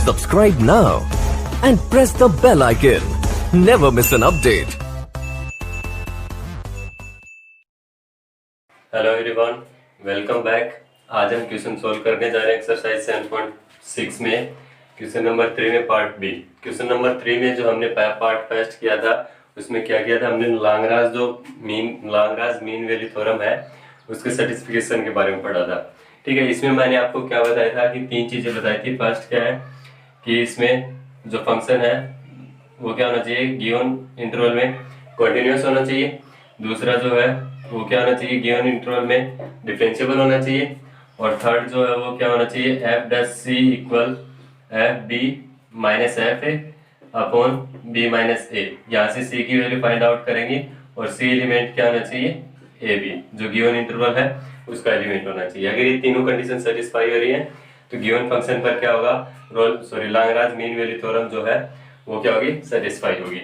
Subscribe now and press the bell icon. Never miss an update. Hello everyone, welcome back. आज हम question solve करने जा रहे हैं एक्सरसाइज 7.6 में क्वेश्चन नंबर 3 में पार्ट बी। क्वेश्चन नंबर 3 में जो हमने पार्ट फर्स्ट किया था उसमें क्या किया था, हमने लाग्रांज मीन वैल्यू थ्योरम है उसके सर्टिफिकेशन के बारे में पढ़ा था। ठीक है, इसमें मैंने आपको क्या बताया था कि तीन चीजें बताई थी। फर्स्ट क्या है कि इसमें जो फंक्शन है वो क्या होना चाहिए, गिवन इंटरवल में कंटिन्यूअस होना चाहिए। दूसरा जो है वो क्या होना चाहिए, गिवन इंटरवल में डिफरेंशिएबल होना चाहिए। और थर्ड जो है वो क्या होना चाहिए, F dash C equal F B minus F A upon B minus A. यहाँ से सी की वैल्यू फाइंड आउट करेंगे और सी एलिमेंट क्या होना चाहिए, ए बी, जो गिवन इंटरवल है उसका एलिमेंट होना चाहिए। अगर ये तीनों कंडीशन सेटिस्फाई हो रही है तो गिवन फंक्शन पर क्या होगा, लाग्रांज मीन वैल्यू थ्योरम जो है वो क्या होगी, सेटिस्फाई होगी।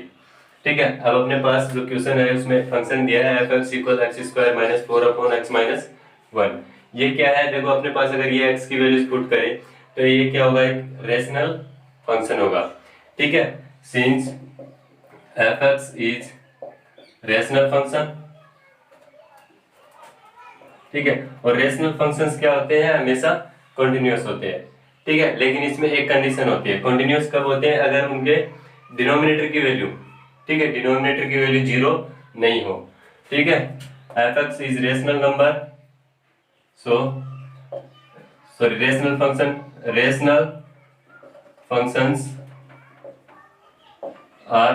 ठीक है, अब अपने पास जो क्वेश्चन है उसमें फंक्शन दिया है F x equal x square minus 4 upon x minus 1। ये क्या है, देखो अपने पास अगर ये एक्स की वैल्यूज पुट करें तो ये क्या होगा, एक रेशनल फंक्शन होगा। ठीक है, since F X is rational function. ठीक है, और रेशनल फंक्शंस क्या होते हैं, हमेशा कंटिन्यूअस होते हैं। ठीक है, लेकिन इसमें एक कंडीशन होती है, कंटिन्यूअस कब होते हैं, अगर उनके डिनोमिनेटर की वैल्यू, ठीक है, डिनोमिनेटर की वैल्यू 0 नहीं हो। ठीक है, F X is rational number, rational functions are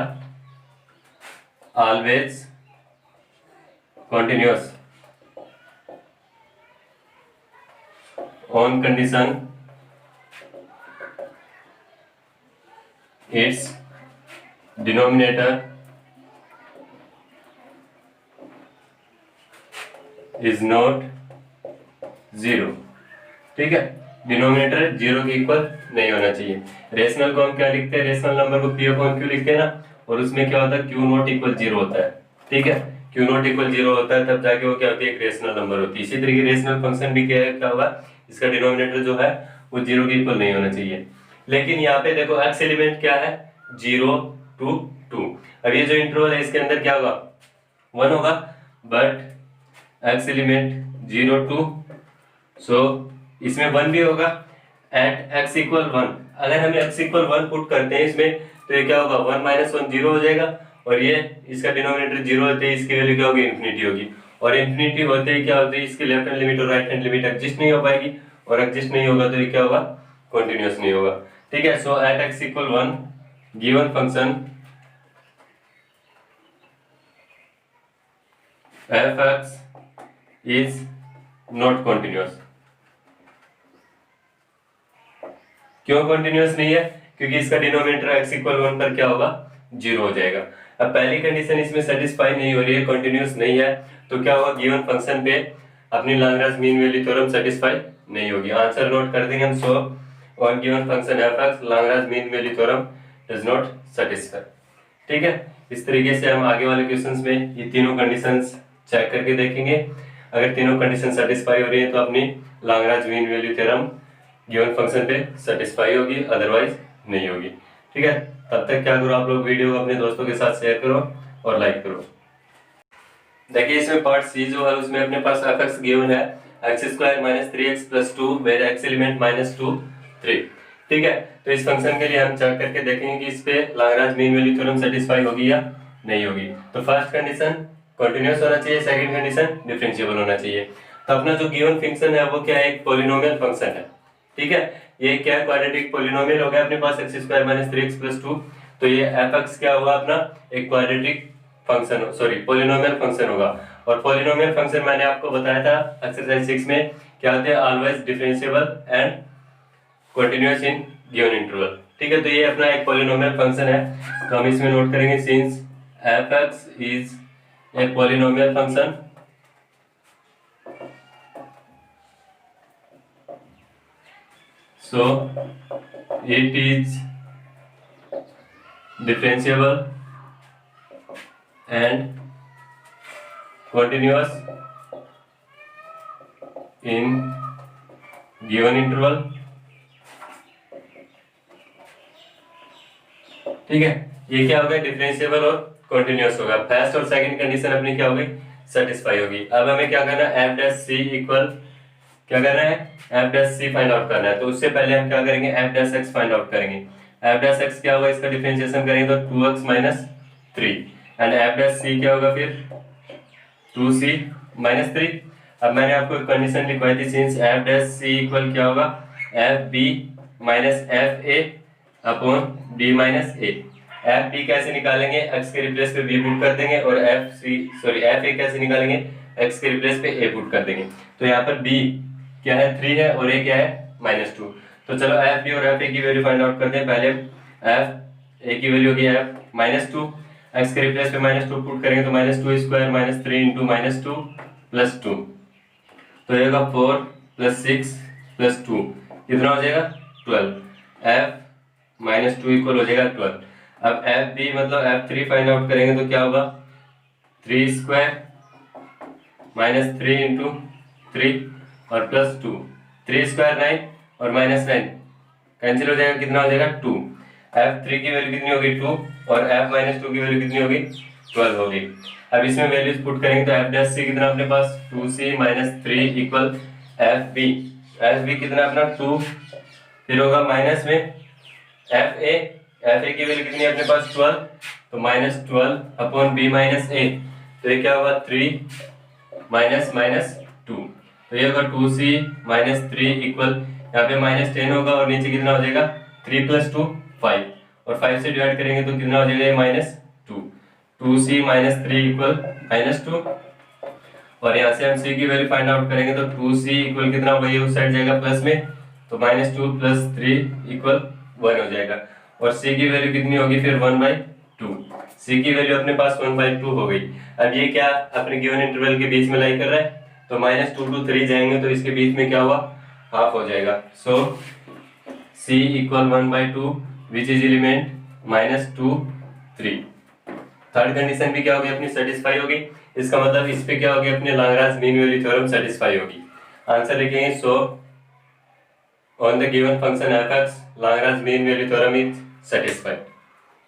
always continuous on condition its denominator is not 0। ठीक है, डिनोमिनेटर 0 के इक्वल नहीं होना चाहिए। रेशनल को हम क्या लिखते हैं, रेशनल नंबर को पी अपॉन क्यू लिखते हैं ना, और उसमें क्या होता है, क्यू नॉट इक्वल 0 होता है। ठीक है, क्यू नॉट इक्वल 0 होता है तब जाके वो क्या होती है, एक रेशनल नंबर होती है। इसी तरीके रेशनल फंक्शन भी क्या होगा, इसका डिनोमिनेटर जो है वो 0 के इक्वल नहीं होना चाहिए। लेकिन यहाँ पे देखो एक्स एलिमेंट क्या है, 0 to 2। अब ये जो इंटरवल है इसके अंदर क्या होगा, 1 होगा, बट एक्स एलिमेंट 0 to, सो इसमें 1 भी होगा एट एक्स इक्वल 1। अगर हम एक्स इक्वल 1 पुट करते हैं इसमें तो ये क्या होगा, 1 माइनस 1 0 हो जाएगा, और ये इसका डिनोमिनेटर 0 होते हैं, इसकी वैल्यू क्या होगी, इन्फिनिटी होगी। और इन्फिनिटी होते ही क्या होती है, इसकी लेफ्ट हैंड लिमिट और राइट हैंड लिमिट एग्जिस्ट नहीं हो पाएगी, और एग्जिस्ट नहीं होगा तो ये क्या होगा, कंटिन्यूअस नहीं होगा। ठीक है, so at X equal 1 given function F X is not continuous. क्यों कंटिन्यूअस नहीं है, क्योंकि इसका डिनोमिनेटर एक्स इक्वल 1 पर क्या होगा, 0 हो जाएगा। अब पहली कंडीशन इसमें सेटिस्फाई नहीं हो रही है, कंटिन्यूअस नहीं है, तो क्या होगा, गिवन फंक्शन पे अपनी Lagrange mean value theorem satisfy नहीं होगी। आंसर नोट कर देंगे हम, so on given function F x Lagrange mean value theorem does not satisfy. ठीक है, इस तरीके से हम आगे वाले क्वेश्चंस में ये तीनों कंडीशंस चेक करके देखेंगे। अगर तीनों कंडीशन सेटिस्फाई हो रही है तो अपनी Lagrange mean value theorem given function पे सेटिस्फाई होगी, अदरवाइज नहीं होगी। ठीक है, तब तक क्या करो, आप लोग वीडियो को अपने दोस्तों के साथ शेयर करो और लाइक करो। देखिए इसमें पार्ट सी जो है उसमें अपने पास एफ एक्स गिवन है X square minus 3x plus 2 where X element minus 2 3। ठीक है, तो इस फंक्शन के लिए हम चेक करके देखेंगे कि इस पे Lagrange mean value theorem satisfy होगी या नहीं होगी। तो फर्स्ट कंडीशन कंटिन्यूअस होना चाहिए, सेकंड कंडीशन डिफरेंशिएबल होना चाहिए। तो अपना जो गिवन फंक्शन है वो क्या है, एक पॉलिनोमियल फंक्शन है। ठीक है, ये क्या है, क्वाड्रेटिक पॉलिनोमियल हो गया अपने पास X square minus 3x plus 2। तो ये एफ एक्स क्या होगा, अपना एक quadratic function, sorry polynomial function होगा। और पॉलिनोमियल फंक्शन मैंने आपको बताया था एक्सरसाइज 6 में क्या होते हैं, always differentiable and continuous in given interval. ठीक है, तो ये अपना एक पॉलिनोमियल फंक्शन है, तो हम इसमें नोट करेंगे since F X is a polynomial function, so it is differentiable and continuous in given interval ठीक है, ये क्या हो गया, डिफरेंशिएबल और कॉन्टिन्यूअस होगा। फर्स्ट और सेकंड कंडीशन अपनी क्या हो गई, सेटिस्फाई होगी। अब हमें क्या करना है, एफ डैश सी इक्वल क्या करना है, F dash C find out करना है। तो उससे पहले हम क्या करेंगे, F dash X find out करेंगे। एफ डैश एक्स क्या होगा, इसका डिफरेंशिएशन करेंगे तो 2x minus 3 and F dash C क्या होगा फिर 2c माइनस 3। अब मैंने आपको एक कंडीशन लिखवाई थी, since F dash C equal क्या होगा, F B minus F A upon B minus A. F B कैसे निकालेंगे, एक्स के रिप्लेस पे बी पुट कर देंगे, और एफ ए कैसे निकालेंगे, एक्स के रिप्लेस पे ए पुट कर देंगे। तो यहाँ पर बी क्या है 3 है और ए क्या है -2। तो चलो एफ बी और एफ ए की वैल्यू फाइंड आउट करते हैं। पहले एफ ए की वैल्यू होगी एफ -2, एक्स के रिप्लेस पे -2 पुट करेंगे तो -2 स्क्वायर -3 इंटू -2 प्लस 2, तो ये होगा 4 प्लस 6 प्लस 2 कितना हो जाएगा 12। एफ -2 इक्वल हो जाएगा 12। अब एफ बी मतलब F3 फाइंड आउट करेंगे तो क्या होगा 3 स्क्वायर -3 इंटू 3 और प्लस 2, 3 स्क्वायर 9 और -9 कैंसिल हो जाएगा, कितना हो जाएगा 2। F3 की वैल्यू कितनी होगी 2 और F -2 की वैल्यू कितनी होगी 12 होगी। अब इसमें वैल्यूज पुट करेंगे तो F डैश सी कितना अपने पास 2c -3 इक्वल एफ बी कितना अपना 2, फिर होगा माइनस में एफ ए की वैल्यू कितनी है अपने पास 12, तो -12 अपॉन बी माइनस ए, तो ये क्या होगा 3 -2, तो ये होगा 2c -3 इक्वल यहाँ पे -10 होगा और नीचे कितना हो जाएगा 3 + 2 5 और 5 से डिवाइड करेंगे तो कितना हो जाएगा -2, 2c -3 इक्वल -2 और यहाँ से हम c की वैल्यू फाइंड आउट करेंगे तो 2c इक्वल कितना होगा, ये उस साइड जाएगा प्लस में, तो -2 + 3 इक्वल 1 हो जाएगा और c की वैल्यू कितनी होगी फिर 1/2। c की वैल्यू अपने पास 1/2 हो गई। अब ये क्या अपने गिवन इंटरवल के बीच में लाई कर रहा है, तो -2 to 3 जाएंगे तो इसके बीच में क्या हुआ, हाफ हो जाएगा। सो c equal 1/2 which is element -2 3। Third condition भी क्या होगी अपनी सेटिस्फाई होगी, इसका मतलब इस पे क्या होगी अपने Lagrange mean value theorem satisfy होगी। आंसर लिखेंगे so on the given function f(x) Lagrange mean value theorem is satisfied.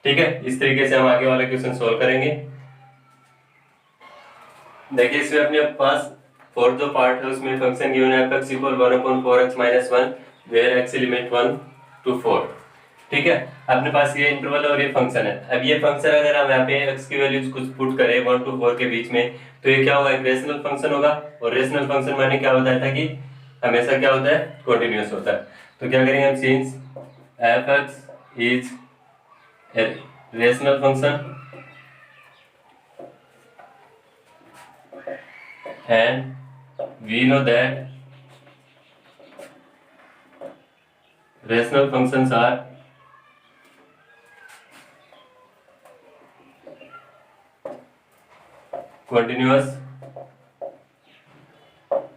ठीक है, इस तरीके से हम आगे वाला क्वेश्चन सोल्व करेंगे। देखिए इसमें अपने पास फोर्थ जो पार्ट है उसमें फंक्शन गिवन है f(x) = 1/4x - 1 where x element 1 to 4। ठीक है, अपने पास ये इंटरवल और ये फंक्शन है। अब ये फंक्शन अगर हम यहाँ पे x की वैल्यूज कुछ पुट करें 1 to 4 के बीच में, तो ये क्या होगा, एक रेशनल फंक्शन होगा और रेशनल फंक्शन मैंने क्या बताया था कि हमेशा क्या होता है, कंटीन्यूअस होता है। तो क्या करेंगे हम, since f(x) is a rational function and we know that rational functions are continuous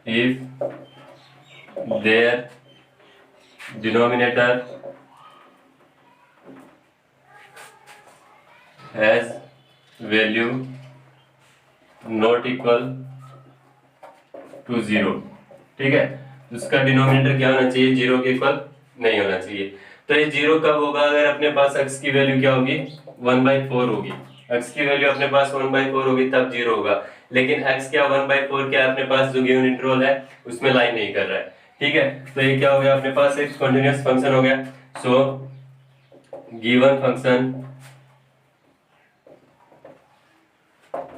if their denominator has value not equal to 0। ठीक है, उसका डिनोमिनेटर क्या होना चाहिए, 0 के इक्वल नहीं होना चाहिए। तो ये 0 कब होगा, अगर अपने पास x की वैल्यू क्या होगी 1/4 होगी, x की वैल्यू अपने पास 1/4 होगी तब 0 होगा। लेकिन x क्या 1/4 क्या अपने पास जो गिवन इंटरवल है उसमें लाई नहीं कर रहा है। ठीक है, तो ये क्या हो गया अपने पास एक कंटीन्यूअस फंक्शन हो गया। So given function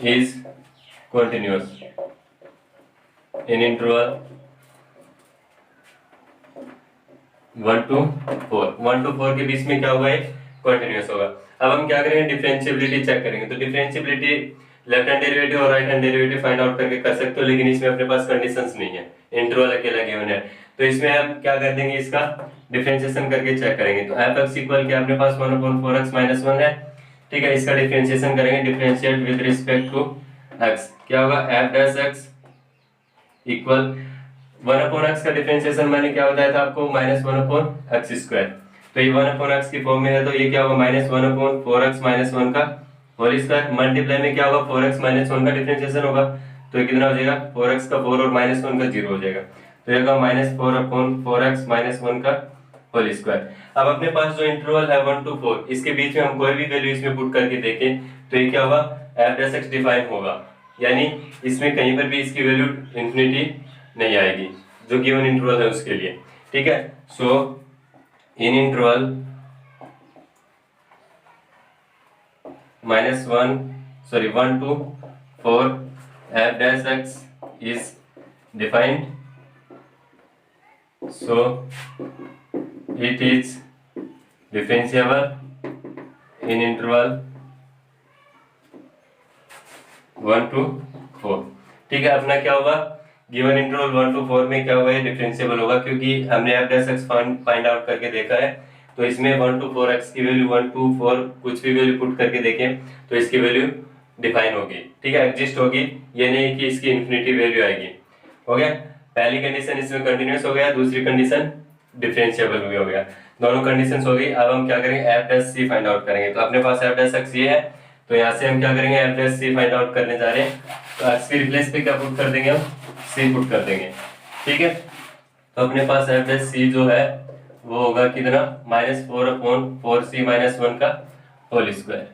is continuous in interval 1 to 4 के बीच में क्या होगा, एक कंटीन्यूअस होगा। अब हम क्या करेंगे, डिफरेंशिएबिलिटी चेक करेंगे। तो डिफरेंशिएबिलिटी लेफ्ट हैंड डेरिवेटिव और right hand derivative find out करके कर सकते हो, लेकिन इसमें अपने पास कंडीशंस नहीं है, इंटरवल अकेला गिवन है। तो इसमें हम क्या कर देंगे, इसका डिफरेंशिएशन करके चेक करेंगे। तो f(x) इक्वल क्या अपने पास 1/4x - 1 है। ठीक है, इसका डिफरेंशिएशन करेंगे, differentiate with respect to x क्या होगा, f'(x) इक्वल 1/x का डिफरेंशिएशन मैंने क्या बताया था आपको, -1/x²। तो ये 1/x की फॉर्म में है, तो ये क्या होगा -1/4x - 1 का होल स्क्वायर मल्टीप्लाई में क्या होगा 4x - 1 का डिफरेंशिएशन होगा। तो ये कितना हो जाएगा, 4x का 4 और -1 का 0 हो जाएगा। तो ये होगा -4/4x - 1 का होल स्क्वायर। अब अपने पास जो इंटरवल है 1 to 4, इसके बीच में हम कोई भी वैल्यू इसमें पुट करके देखें तो ये क्या होगा, एफ डैश एक्स डिफाइन होगा, यानी इसमें कहीं पर भी इसकी वैल्यू इंफिनिटी नहीं आएगी जो गिवन इंटरवल है उसके लिए। ठीक है, सो इन interval -1 to 4 f dash x is defined, so it is differentiable in interval 1 to 4। ठीक है, अपना क्या होगा, गिवन इंटरवल 1 to 4 में क्या होगा, ये डिफरेंशिएबल होगा क्योंकि हमने f dash x find out करके देखा है। तो इसमें 1 to 4 x की वैल्यू 1 to 4 कुछ भी वैल्यू पुट करके देखें तो इसकी वैल्यू डिफाइन होगी। ठीक है, एग्जिस्ट होगी, ये नहीं कि इसकी इन्फिनिटी वैल्यू आएगी। हो गया, पहली कंडीशन इसमें कंटिन्यूअस हो गया, दूसरी कंडीशन डिफरेंशिएबल भी हो गया, दोनों कंडीशंस हो गई। अब हम क्या करेंगे, f dash c find out करेंगे। तो अपने पास f dash x ये है, तो यहाँ से हम क्या करेंगे, f dash c find out करने जा रहे हैं। तो x के रिप्लेस पे क्या पुट कर देंगे, हम c पुट कर देंगे। ठीक है, तो अपने पास f dash c जो है वो होगा कितना, -4/4c-1 का होल स्क्वायर।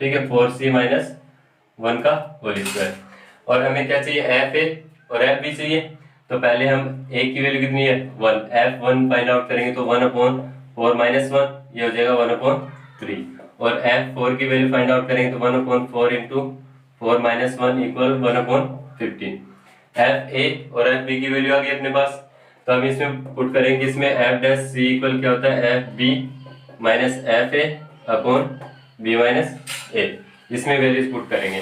ठीक है, 4c-1 का होल स्क्वायर। और हमें क्या चाहिए, f है और f भी चाहिए। तो पहले हम a की वैल्यू कितनी है, 1, f1 फाइंड आउट करेंगे तो 1/4 - 1 ये हो जाएगा 1/3। और f4 की वैल्यू फाइंड आउट करेंगे तो 1/4 × 4 - 1 = 1/15। fa और fb की वैल्यू आ गई अपने पास, तो हम इसमें पुट करेंगे, इसमें f dash c इक्वल क्या होता है, fb माइनस fa/b-a। इसमें वैल्यूज पुट करेंगे,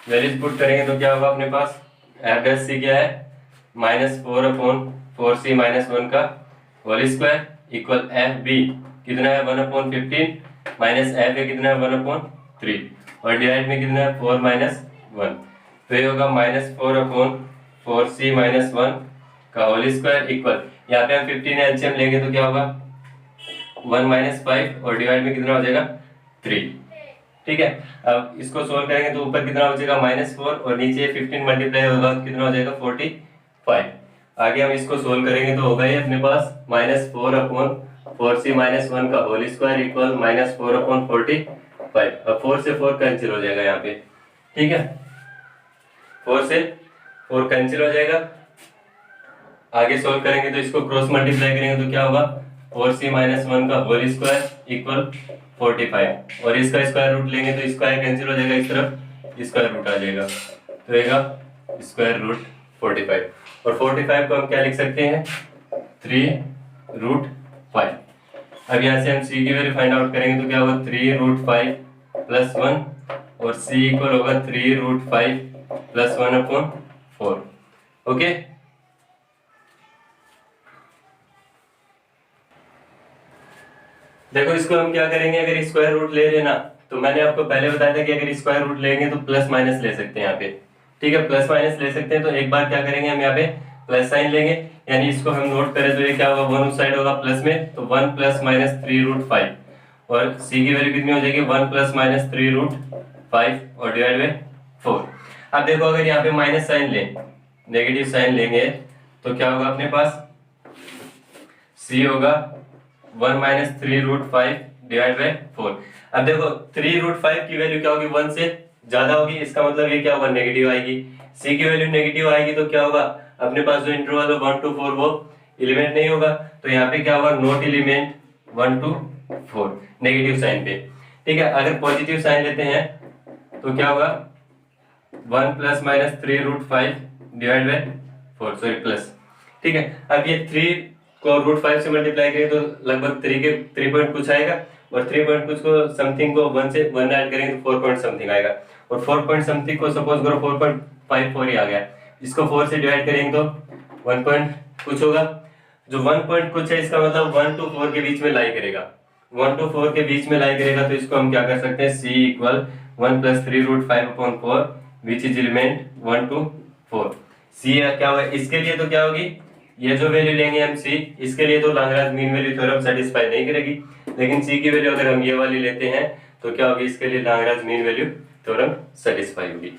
वैल्यूज पुट करेंगे तो क्या होगा अपने पास, f dash c क्या है, -4/4c-1 का होल स्क्वायर इक्वल fb कितना है 1/15 माइनस fa कितना है 1/3 और डिवाइड में कितना है 4 - 1। तो ये होगा -4/4c-1 का होल स्क्वायर इक्वल, यहाँ पे हम 15 एलसीएम लेंगे तो क्या होगा 1 - 5 और डिवाइड में कितना हो जाएगा 3। ठीक है, अब इसको सोल्व करेंगे तो ऊपर कितना हो जाएगा -4 और नीचे 15 मल्टीप्लाई होगा तो कितना हो जाएगा 45। आगे हम इसको सोल्व करेंगे तो होगा ये अपने पास -4/4c-1 का होल स्क्वायर इक्वल -4/45। अब 4 से 4 कैंसिल हो जाएगा यहाँ पे। ठीक है, 4 से 4 कैंसिल हो जाएगा। आगे सोल्व करेंगे तो इसको क्रॉस मल्टीप्लाई करेंगे तो क्या होगा 4c-1 का होल स्क्वायर इक्वल 45 और इसका स्क्वायर रूट लेंगे तो स्क्वायर कैंसिल हो जाएगा, इस तरफ स्क्वायर रूट आ जाएगा तो रहेगा स्क्वायर रूट 45। और 45 को हम क्या लिख सकते हैं, 3√5। अब यहाँ से हम c की वैल्यू फाइंड आउट करेंगे तो क्या होगा 3√5 + 1 और c इक्वल होगा 3√5 + 1/4। ओके, देखो इसको हम क्या करेंगे, अगर स्क्वायर रूट ले रहे ना तो मैंने आपको पहले बताया था कि अगर स्क्वायर रूट लेंगे तो प्लस माइनस ले सकते हैं यहाँ पे। ठीक है, प्लस माइनस ले सकते हैं। तो एक बार क्या करेंगे, हम यहाँ पे प्लस साइन लेंगे, यानी इसको हम नोट करें तो ये क्या होगा 1 उस साइड होगा प्लस में, तो 1 + -3√5 और c की वैल्यू कितनी हो जाएगी 1 + -3√5 और डिवाइड बाय 4। अब देखो अगर यहाँ पे माइनस साइन लें, नेगेटिव साइन लेंगे तो क्या होगा अपने पास, c होगा 1 - 3√5 डिवाइड बाय 4। अब देखो 3√5 की वैल्यू क्या होगी 1 से ज्यादा होगी, इसका मतलब ये क्या होगा नेगेटिव आएगी। c की वैल्यू नेगेटिव आएगी तो क्या होगा अपने पास जो इंटरवल है 1 to 4 वो एलिमेंट नहीं होगा। तो यहाँ पे क्या होगा not element 1 to 4 negative sign पे। ठीक है, अगर पॉजिटिव साइन लेते हैं तो क्या होगा 1 + -3√5 डिवाइड बाय 4, सॉरी प्लस। ठीक है, अब ये 3 को √5 से मल्टीप्लाई करें तो लगभग 3 पॉइंट कुछ आएगा और 3 पॉइंट कुछ को समथिंग को 1 से 1 ऐड करेंगे तो 4 पॉइंट समथिंग आएगा और 4 पॉइंट समथिंग को सपोज करो 4.54 ही आ गया, इसको 4 से डिवाइड करेंगे तो 1 पॉइंट कुछ होगा। जो 1 पॉइंट कुछ है इसका मतलब 1 to 4 के बीच में लाई करेगा, 1 to 4 के बीच में लाई करेगा। तो इसको हम क्या कर सकते हैं, c equal 1 + 3√5/4 which is element 1 to 4। c क्या होगा इसके लिए, तो क्या होगी ये जो वैल्यू लेंगे हम c, इसके लिए तो Lagrange mean value theorem satisfy नहीं करेगी, लेकिन c की वैल्यू अगर हम ये वाली लेते हैं तो क्या होगी इसके लिए Lagrange mean value theorem satisfy होगी।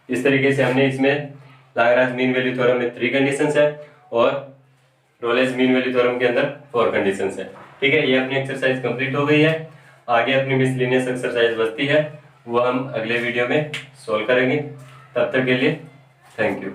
इस तरीके से हमने इसमें लाग्रांज मीन वैल्यू थ्योरम में 3 कंडीशंस है और रोलेस मीन वैल्यू थ्योरम के अंदर 4 कंडीशंस है। ठीक है, ये अपनी एक्सरसाइज कंप्लीट हो गई है। आगे अपनी मिसलिनियस एक्सरसाइज बचती है, वो हम अगले वीडियो में सोल्व करेंगे। तब तक के लिए थैंक यू।